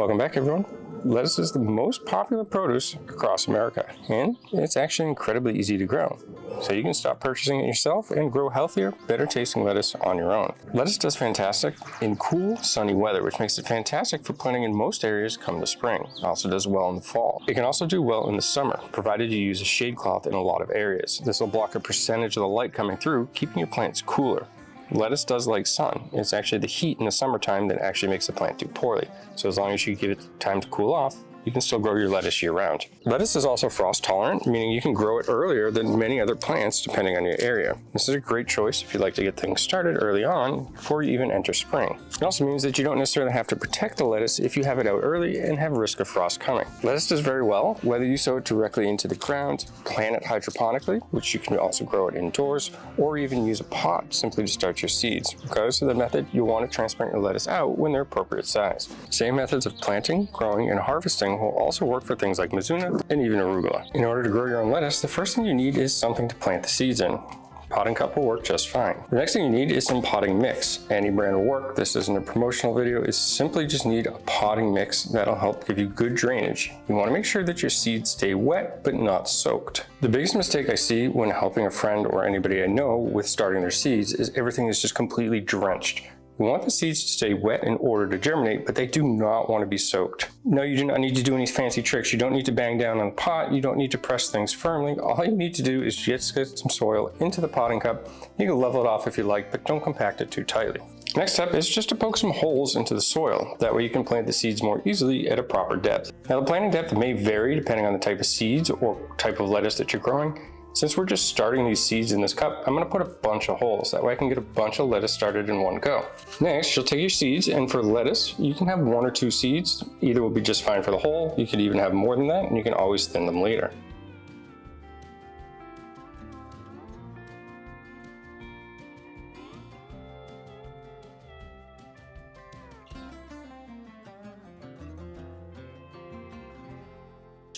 Welcome back, everyone. Lettuce is the most popular produce across America, and it's actually incredibly easy to grow. So you can stop purchasing it yourself and grow healthier, better tasting lettuce on your own. Lettuce does fantastic in cool, sunny weather, which makes it fantastic for planting in most areas come the spring. It also does well in the fall. It can also do well in the summer, provided you use a shade cloth in a lot of areas. This will block a percentage of the light coming through, keeping your plants cooler. Lettuce does like sun. It's actually the heat in the summertime that actually makes the plant do poorly. So as long as you give it time to cool off, you can still grow your lettuce year-round. Lettuce is also frost tolerant, meaning you can grow it earlier than many other plants depending on your area. This is a great choice if you'd like to get things started early on before you even enter spring. It also means that you don't necessarily have to protect the lettuce if you have it out early and have risk of frost coming. Lettuce does very well whether you sow it directly into the ground, plant it hydroponically, which you can also grow it indoors, or even use a pot simply to start your seeds. Regardless of the method, you'll want to transplant your lettuce out when they're appropriate size. Same methods of planting, growing, and harvesting will also work for things like mizuna and even arugula. In order to grow your own lettuce, the first thing you need is something to plant the seeds in. Potting cup will work just fine. The next thing you need is some potting mix. Any brand will work. This isn't a promotional video. It's simply just need a potting mix that'll help give you good drainage. You want to make sure that your seeds stay wet but not soaked. The biggest mistake I see when helping a friend or anybody I know with starting their seeds is everything is just completely drenched. You want the seeds to stay wet in order to germinate, but they do not want to be soaked. No, you do not need to do any fancy tricks. You don't need to bang down on the pot. You don't need to press things firmly. All you need to do is just get some soil into the potting cup. You can level it off if you like, but don't compact it too tightly. Next step is just to poke some holes into the soil. That way you can plant the seeds more easily at a proper depth. Now the planting depth may vary depending on the type of seeds or type of lettuce that you're growing. Since we're just starting these seeds in this cup, I'm going to put a bunch of holes. That way I can get a bunch of lettuce started in one go. Next, you'll take your seeds, and for lettuce, you can have 1 or 2 seeds. Either will be just fine for the hole. You could even have more than that, and you can always thin them later.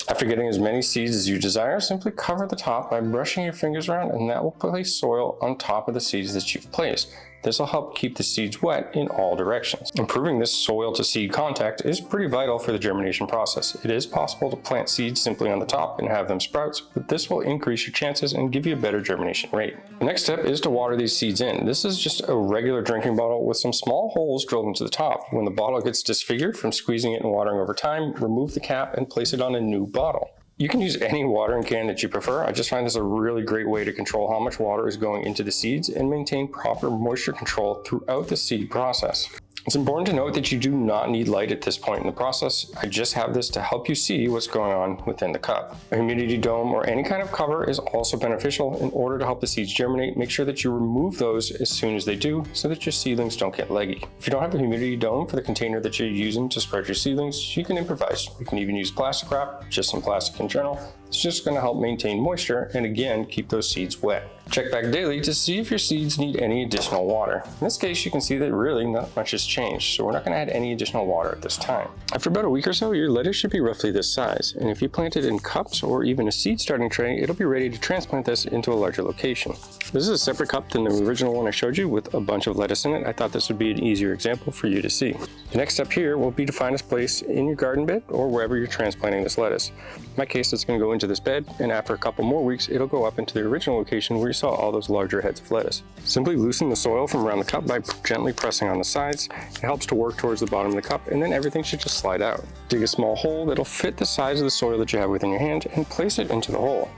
After getting as many seeds as you desire, simply cover the top by brushing your fingers around, and that will place soil on top of the seeds that you've placed. This will help keep the seeds wet in all directions. Improving this soil to seed contact is pretty vital for the germination process. It is possible to plant seeds simply on the top and have them sprouts, but this will increase your chances and give you a better germination rate. The next step is to water these seeds in. This is just a regular drinking bottle with some small holes drilled into the top. When the bottle gets disfigured from squeezing it and watering over time, remove the cap and place it on a new bottle. You can use any watering can that you prefer. I just find this a really great way to control how much water is going into the seeds and maintain proper moisture control throughout the seed process. It's important to note that you do not need light at this point in the process. I just have this to help you see what's going on within the cup. A humidity dome or any kind of cover is also beneficial. In order to help the seeds germinate, make sure that you remove those as soon as they do so that your seedlings don't get leggy. If you don't have a humidity dome for the container that you're using to spread your seedlings, you can improvise. You can even use plastic wrap, just some plastic in general. It's just going to help maintain moisture and again keep those seeds wet. Check back daily to see if your seeds need any additional water. In this case, you can see that really not much has changed, so we're not going to add any additional water at this time. After about a week or so, your lettuce should be roughly this size, and if you plant it in cups or even a seed starting tray, it'll be ready to transplant this into a larger location. This is a separate cup than the original one I showed you with a bunch of lettuce in it. I thought this would be an easier example for you to see. The next step here will be to find a place in your garden bed or wherever you're transplanting this lettuce. In my case, it's going to go into this bed, and after a couple more weeks, it'll go up into the original location where you saw all those larger heads of lettuce. Simply loosen the soil from around the cup by gently pressing on the sides. It helps to work towards the bottom of the cup, and then everything should just slide out. Dig a small hole that'll fit the size of the soil that you have within your hand and place it into the hole.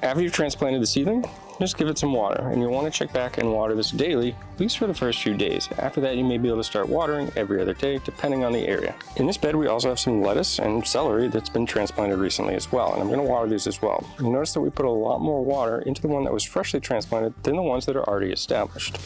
After you've transplanted the seedling, just give it some water, and you'll want to check back and water this daily, at least for the first few days. After that, you may be able to start watering every other day, depending on the area. In this bed, we also have some lettuce and celery that's been transplanted recently as well, and I'm going to water these as well. You'll notice that we put a lot more water into the one that was freshly transplanted than the ones that are already established.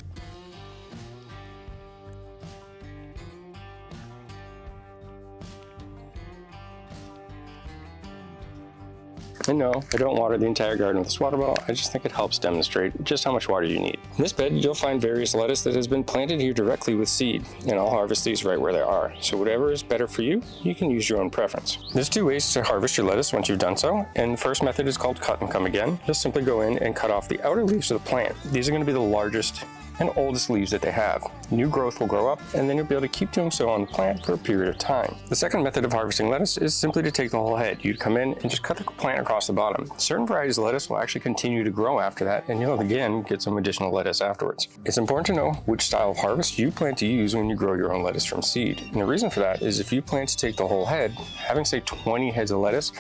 And no, I don't water the entire garden with this water bottle. I just think it helps demonstrate just how much water you need. In this bed, you'll find various lettuce that has been planted here directly with seed, and I'll harvest these right where they are. So whatever is better for you, you can use your own preference. There's 2 ways to harvest your lettuce once you've done so, and the first method is called cut and come again. Just simply go in and cut off the outer leaves of the plant. These are going to be the largest and oldest leaves that they have. New growth will grow up, and then you'll be able to keep doing so on the plant for a period of time. The second method of harvesting lettuce is simply to take the whole head. You'd come in and just cut the plant across the bottom. Certain varieties of lettuce will actually continue to grow after that, and you'll again get some additional lettuce afterwards. It's important to know which style of harvest you plan to use when you grow your own lettuce from seed. And the reason for that is if you plan to take the whole head, having say 20 heads of lettuce,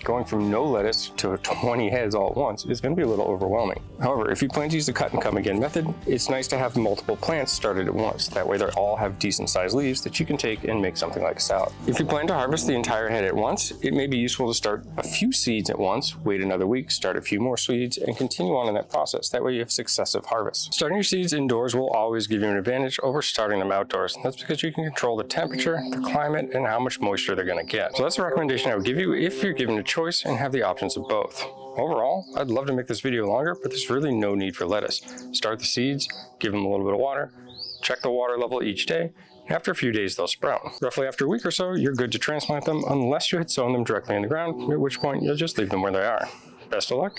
going from no lettuce to 20 heads all at once is going to be a little overwhelming. However, if you plan to use the cut and come again method, it's nice to have multiple plants started at once. That way they all have decent sized leaves that you can take and make something like a salad. If you plan to harvest the entire head at once, it may be useful to start a few seeds at once, wait another week, start a few more seeds, and continue on in that process. That way you have successive harvests. Starting your seeds indoors will always give you an advantage over starting them outdoors. That's because you can control the temperature, the climate, and how much moisture they're going to get. So that's a recommendation I would give you if you're given a choice and have the options of both. Overall, I'd love to make this video longer, but there's really no need for lettuce. Start the seeds, give them a little bit of water, check the water level each day, and after a few days they'll sprout. Roughly after a week or so, you're good to transplant them unless you had sown them directly in the ground, at which point you'll just leave them where they are. Best of luck.